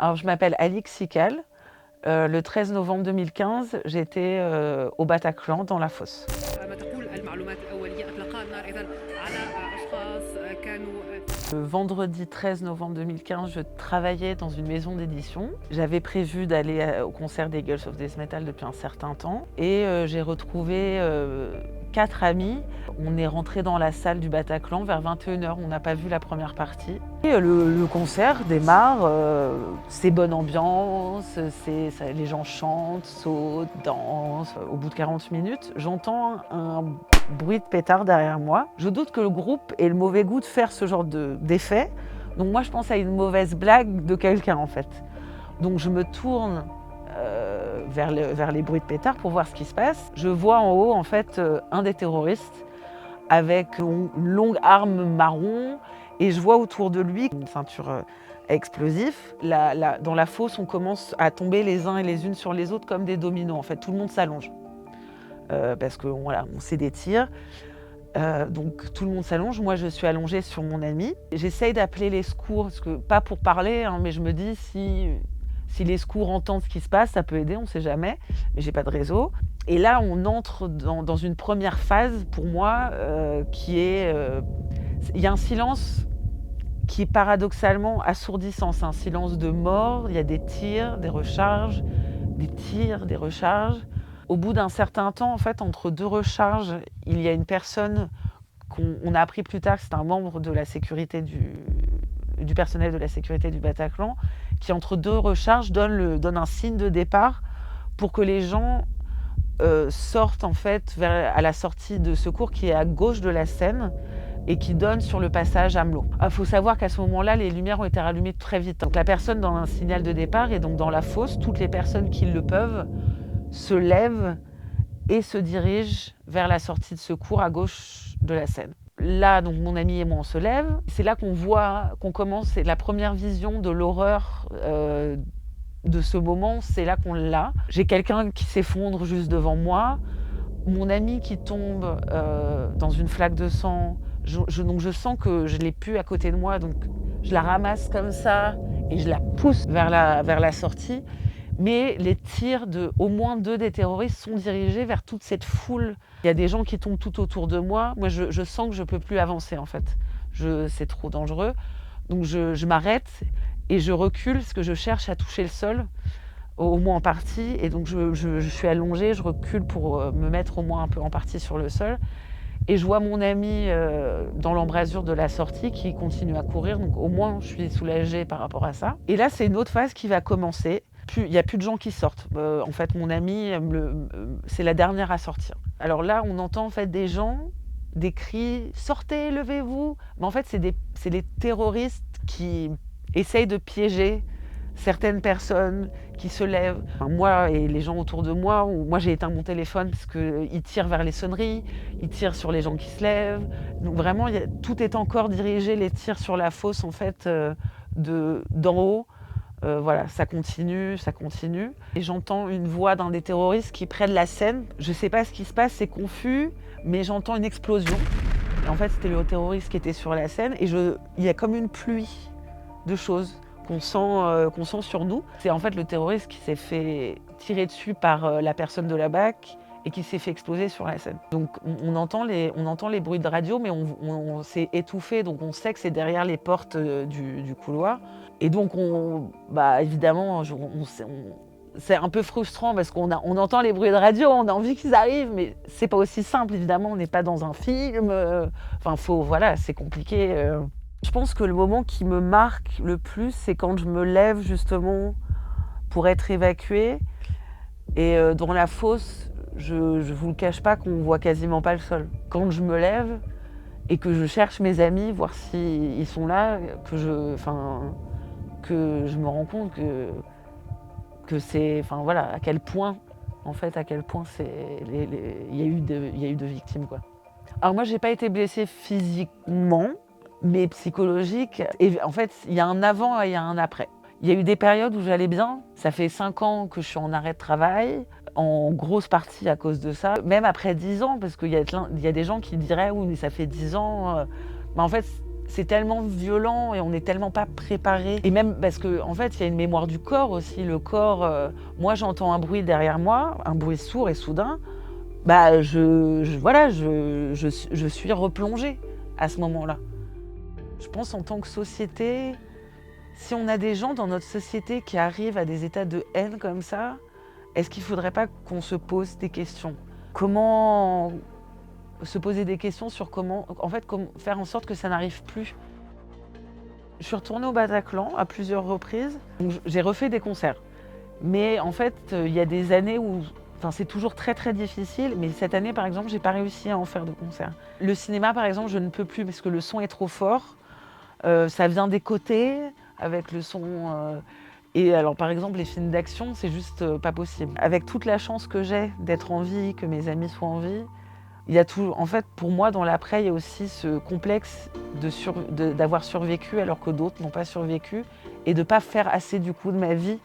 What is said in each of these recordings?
Alors, je m'appelle Alix Sikal. Le 13 novembre 2015, j'étais au Bataclan, dans la fosse. Le vendredi 13 novembre 2015, je travaillait dans une maison d'édition. J'avais prévu d'aller au concert des Girls of Death Metal depuis un certain temps. Et j'ai retrouvé 4 amis. On est rentré dans la salle du Bataclan vers 21h. On n'a pas vu la première partie. Et le concert démarre, c'est bonne ambiance, les gens chantent, sautent, dansent. Au bout de 40 minutes, j'entends un bruit de pétard derrière moi. Je doute que le groupe ait le mauvais goût de faire ce genre d'effet. Donc moi, je pense à une mauvaise blague de quelqu'un, en fait. Donc je me tourne vers les bruits de pétard pour voir ce qui se passe. Je vois en haut, en fait, un des terroristes avec une longue arme marron. Et je vois autour de lui une ceinture explosif. Dans la fosse, on commence à tomber les uns et les unes sur les autres comme des dominos. En fait, tout le monde s'allonge. Parce que voilà, on sait des tirs. Donc tout le monde s'allonge. Moi, je suis allongée sur mon ami. J'essaye d'appeler les secours, parce que, pas pour parler, hein, mais je me dis si les secours entendent ce qui se passe, ça peut aider, on ne sait jamais. Mais j'ai pas de réseau. Et là, on entre dans une première phase, pour moi, qui est... il y a un silence qui est paradoxalement assourdissant. C'est un silence de mort. Il y a des tirs, des recharges, des tirs, des recharges. Au bout d'un certain temps, en fait, entre deux recharges, il y a une personne qu'on a appris plus tard que c'est un membre de la sécurité du personnel de la sécurité du Bataclan, qui entre deux recharges donne un signe de départ pour que les gens sortent en fait à la sortie de secours qui est à gauche de la scène et qui donne sur le passage Amelot. Il faut savoir qu'à ce moment-là, les lumières ont été rallumées très vite. Donc la personne donne un signal de départ et donc dans la fosse, toutes les personnes qui le peuvent se lèvent et se dirigent vers la sortie de secours à gauche de la scène. Là, donc mon ami et moi, on se lève. C'est là qu'on commence, c'est la première vision de l'horreur de ce moment, c'est là qu'on l'a. J'ai quelqu'un qui s'effondre juste devant moi, mon ami qui tombe dans une flaque de sang. Donc je sens que je ne l'ai plus à côté de moi, donc je la ramasse comme ça et je la pousse vers la sortie. Mais les tirs de au moins 2 des terroristes sont dirigés vers toute cette foule. Il y a des gens qui tombent tout autour de moi. Moi, je sens que je ne peux plus avancer, en fait. C'est trop dangereux. Donc je m'arrête et je recule parce que je cherche à toucher le sol, au moins en partie. Et donc je suis allongée, je recule pour me mettre au moins un peu en partie sur le sol. Et je vois mon ami dans l'embrasure de la sortie qui continue à courir. Donc au moins, je suis soulagée par rapport à ça. Et là, c'est une autre phase qui va commencer. Il n'y a plus de gens qui sortent. En fait, mon ami, c'est la dernière à sortir. Alors là, on entend en fait des gens, des cris « Sortez, levez-vous !» Mais en fait, c'est les terroristes qui essayent de piéger certaines personnes qui se lèvent. Enfin, moi et les gens autour de moi, moi j'ai éteint mon téléphone parce qu'ils tirent vers les sonneries, ils tirent sur les gens qui se lèvent. Donc vraiment, tout est encore dirigé, les tirs sur la fosse en fait, d'en haut. Voilà, ça continue, ça continue. Et j'entends une voix d'un des terroristes qui prennent la scène. Je ne sais pas ce qui se passe, c'est confus, mais j'entends une explosion. Et en fait, c'était le terroriste qui était sur la scène. Et il y a comme une pluie de choses qu'on sent sur nous. C'est en fait le terroriste qui s'est fait tirer dessus par la personne de la BAC et qui s'est fait exploser sur la scène. Donc on entend les bruits de radio, mais on s'est étouffé, donc on sait que c'est derrière les portes du couloir. Et donc évidemment, c'est un peu frustrant parce qu'on entend les bruits de radio, on a envie qu'ils arrivent, mais c'est pas aussi simple, évidemment, on n'est pas dans un film. Voilà, c'est compliqué. Je pense que le moment qui me marque le plus, c'est quand je me lève justement pour être évacuée. Et dans la fosse, je vous le cache pas qu'on voit quasiment pas le sol. Quand je me lève et que je cherche mes amis, voir s'ils sont là, que je me rends compte que c'est, voilà, à quel point il y a eu de victimes, quoi. Alors moi, j'ai pas été blessée physiquement, mais psychologique. Et en fait, il y a un avant et il y a un après. Il y a eu des périodes où j'allais bien. Ça fait 5 ans que je suis en arrêt de travail, en grosse partie à cause de ça. Même après 10 ans, parce qu'il y a des gens qui diraient « oui, mais ça fait 10 ans ». Mais en fait, c'est tellement violent et on n'est tellement pas préparé. Et même parce qu'en fait, il y a une mémoire du corps aussi. Le corps, moi j'entends un bruit derrière moi, un bruit sourd et soudain, bah voilà, je suis replongée à ce moment-là. Je pense en tant que société, si on a des gens dans notre société qui arrivent à des états de haine comme ça, est-ce qu'il ne faudrait pas qu'on se pose des questions? Comment se poser des questions sur comment faire en sorte que ça n'arrive plus? Je suis retournée au Bataclan à plusieurs reprises. Donc, j'ai refait des concerts. Mais en fait, il y a des années où c'est toujours très très difficile. Mais cette année, par exemple, j'ai pas réussi à en faire de concerts. Le cinéma, par exemple, je ne peux plus parce que le son est trop fort. Ça vient des côtés avec le son. Et alors, par exemple, les films d'action, c'est juste pas possible. Avec toute la chance que j'ai d'être en vie, que mes amis soient en vie, il y a tout. En fait, pour moi, dans l'après, il y a aussi ce complexe d'avoir survécu alors que d'autres n'ont pas survécu et de ne pas faire assez du coup de ma vie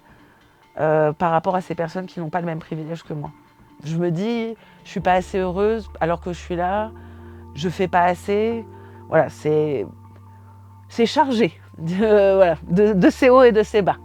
par rapport à ces personnes qui n'ont pas le même privilège que moi. Je me dis, je suis pas assez heureuse alors que je suis là, je fais pas assez. Voilà, c'est chargé voilà, de ces hauts et de ces bas.